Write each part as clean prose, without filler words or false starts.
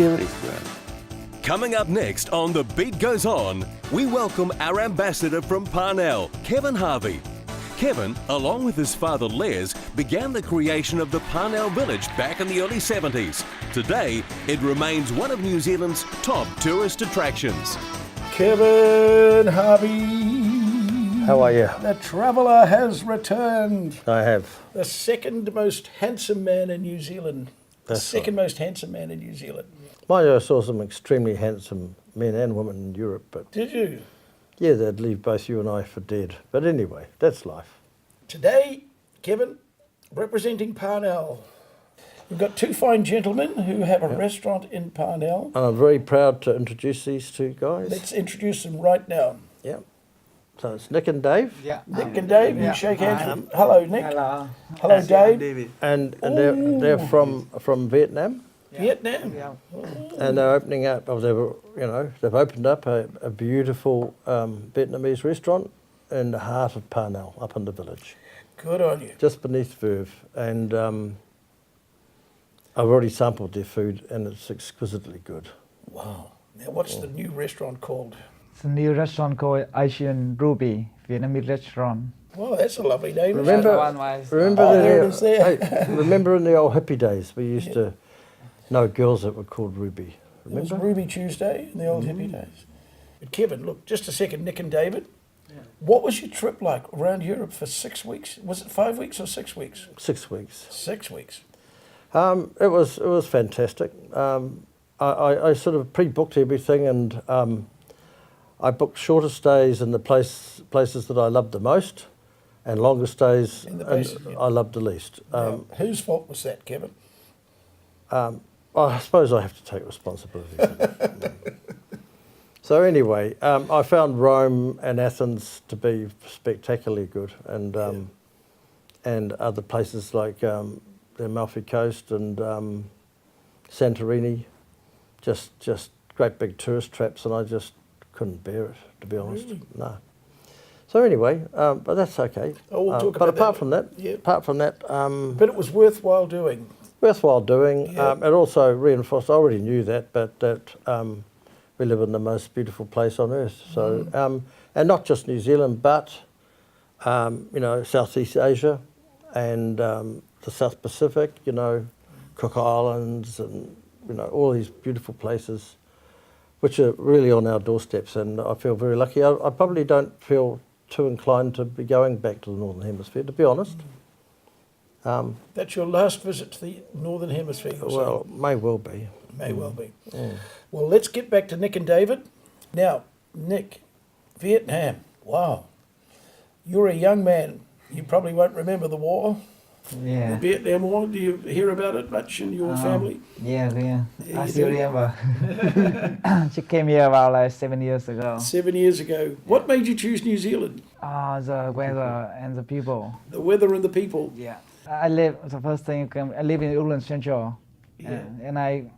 Kevin. Thanks, Brad. Coming up next on The Beat Goes On, we welcome our ambassador from Parnell, Kevin Harvey. Kevin, along with his father Les, began the creation of the Parnell village back in the early 70s. Today, it remains one of New Zealand's top tourist attractions. Kevin Harvey. How are you? The traveller has returned. I have. The second most handsome man in New Zealand. That's Second most handsome man in New Zealand. Mind you, I saw some extremely handsome men and women in Europe, but Did you? yeah, they'd leave both you and I for dead. But anyway, that's life. Today, Kevin, representing Parnell. We've got two fine gentlemen who have a restaurant in Parnell. And I'm very proud to introduce these two guys. Let's introduce them right now. Yeah. So it's Nick and Dave. Yeah. Nick and Dave, you shake hands. Hello, Nick. Hello. Hello, Dave. David. And they're from Vietnam. Vietnam. Yeah. And they're opening up, they've opened up a beautiful Vietnamese restaurant in the heart of Parnell, up in the village, Good on you. just beneath Verve. And I've already sampled their food, and it's exquisitely good. Wow. Now, what's the new restaurant called? It's a new restaurant called Asian Ruby, Vietnamese restaurant. Well, that's a lovely name. isn't it? Remember, remember, Oh, the- there it is there. hey, remember in the old hippie days, we used to know girls that were called Ruby. It was Remember? Ruby Tuesday in the old hippie days. But Kevin, look, just a second, Nick and David. What was your trip like around Europe for 6 weeks? Was it 5 weeks or 6 weeks? 6 weeks. 6 weeks. It was fantastic. I sort of pre-booked everything, and I booked shorter stays in the places that I loved the most, and longer stays In the places, yeah. I loved the least. Now, whose fault was that, Kevin? I suppose I have to take responsibility for that. So anyway, I found Rome and Athens to be spectacularly good, and other places like the Amalfi Coast and Santorini, just great big tourist traps, and I just couldn't bear it, to be honest. Really? No. So anyway, but that's okay. Oh, we'll talk but about apart that. from that, But it was worthwhile doing. worthwhile doing. Yeah. It also reinforced, I already knew that, but that we live in the most beautiful place on earth. So, and not just New Zealand, but, Southeast Asia and the South Pacific, Cook Islands and, all these beautiful places, which are really on our doorsteps. And I feel very lucky. I probably don't feel too inclined to be going back to the Northern Hemisphere, to be honest. That's your last visit to the Northern Hemisphere, you're Well, may well be. saying? May well be. Mm. Well, let's get back to Nick and David. Now, Nick, Vietnam. Wow. You're a young man. You probably won't remember the war. The Yeah. Vietnam War. Do you hear about it much in your family? Yeah. Yeah, I you still do? remember. She came here about like 7 years ago. 7 years ago. What made you choose New Zealand? The weather and the people. The weather and the people. Yeah. I live, the first thing, I live in Auckland Central. Yeah. And I've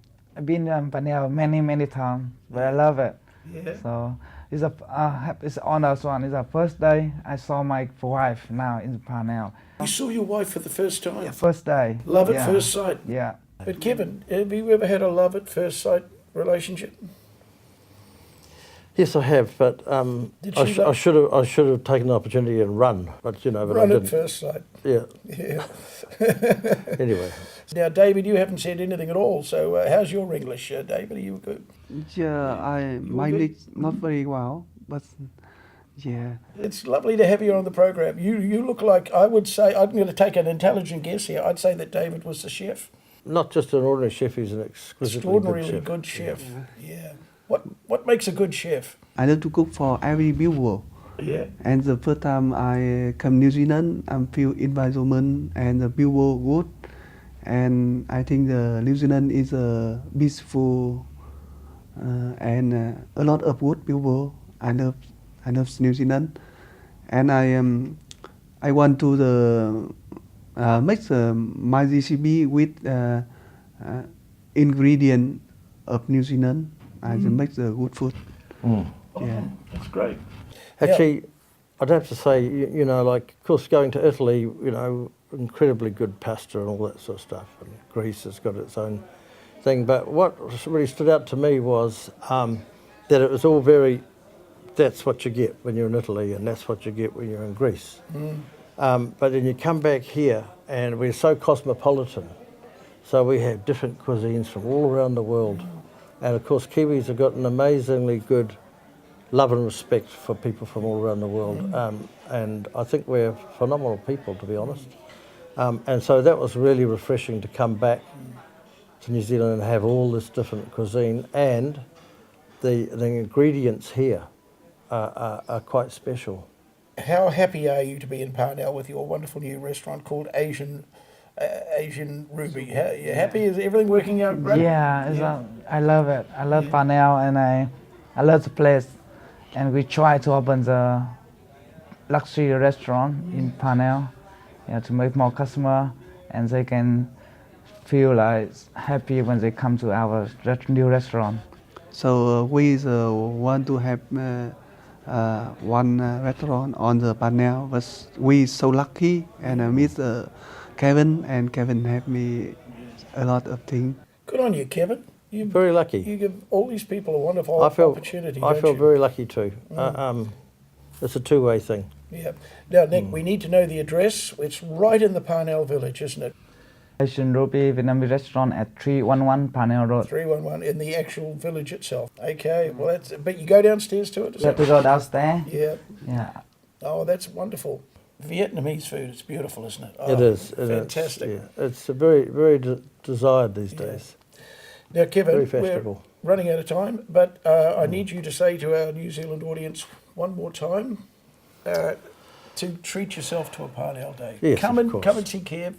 been in Parnell many times, but I love it. Yeah. So it's honest one. It's the first day I saw my wife now in Parnell. You saw your wife for the first time. First day. Love at Yeah. first sight. Yeah. But Kevin, have you ever had a love at first sight relationship? Yes, I have, but Did I, she sh- love- I should have taken the opportunity and run, but but I Run didn't. at first sight. Yeah. Yeah. Anyway, Now, David, you haven't said anything at all. So, how's your English, David? Are you good? Yeah, my English not very well, but yeah. It's lovely to have you on the program. You look like, I would say, I'm going to take an intelligent guess here. I'd say that David was the chef. not just an ordinary chef; he's an exquisitely Extraordinarily good chef. good chef. Yeah. What makes a good chef? I love to cook for every people. Yeah. And the first time I come New Zealand, I feel environment and the people good. And I think the New Zealand is a peaceful and a lot of good people. I love New Zealand, and I want to make my recipe with ingredient of New Zealand. I can make the good food. Mm. Yeah. That's great. Actually, I'd have to say, like, of course, going to Italy, incredibly good pasta and all that sort of stuff. And Greece has got its own thing. But what really stood out to me was that it was all very, that's what you get when you're in Italy and that's what you get when you're in Greece. But then you come back here and we're so cosmopolitan. So we have different cuisines from all around the world. And of course, Kiwis have got an amazingly good love and respect for people from all around the world. And I think we're phenomenal people, to be honest. And so that was really refreshing to come back to New Zealand and have all this different cuisine. And the ingredients here are quite special. How happy are you to be in Parnell with your wonderful new restaurant called Asian Ruby? You happy? Is everything working out great? Yeah, I love it. I love Parnell, and I love the place. And we try to open the luxury restaurant in Parnell, to make more customer, and they can feel like happy when they come to our new restaurant. So we want to have one restaurant on the Parnell, but we so lucky and meet Kevin, and Kevin have me a lot of things. Good on you, Kevin. You Very lucky. You give all these people a wonderful I feel opportunity. I don't feel you? very lucky too. It's a two-way thing. Yeah. Now, Nick, we need to know the address. It's right in the Parnell village, isn't it? Asian Ruby Vietnamese restaurant at 311 Parnell Road. 311 in the actual village itself. Okay. Well, that's. But you go downstairs to it. Is You have that? to go downstairs. Yeah. Yeah. Oh, that's wonderful. Vietnamese food. It's beautiful, isn't it? Oh, It is. Fantastic. It's a very, very desired these days. Now, Kevin, Very we're fashionable. running out of time, but I need you to say to our New Zealand audience one more time to treat yourself to a Parnell day. Yes, come of and course. come and see Kev.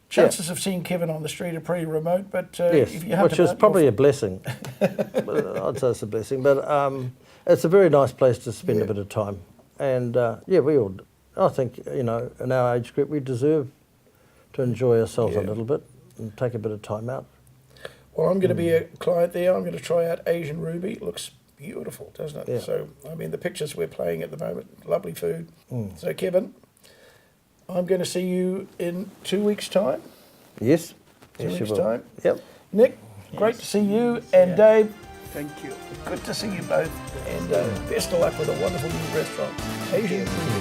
Chances of seeing Kevin on the street are pretty remote, but Yes, if you have which is probably a blessing. I'd say it's a blessing, but it's a very nice place to spend a bit of time. And we all, I think, in our age group, we deserve to enjoy ourselves a little bit and take a bit of time out. Well, I'm going to be a client there. I'm going to try out Asian Ruby. It looks beautiful, doesn't it? Yeah. So, I mean, the pictures we're playing at the moment, lovely food. So, Kevin, I'm going to see you in 2 weeks' time. Yes. 2 Yes, you weeks' will. time. Yep. Nick, great to see you. And Dave, Thank you. good to see you both. And best of luck with a wonderful new restaurant, Asian Ruby.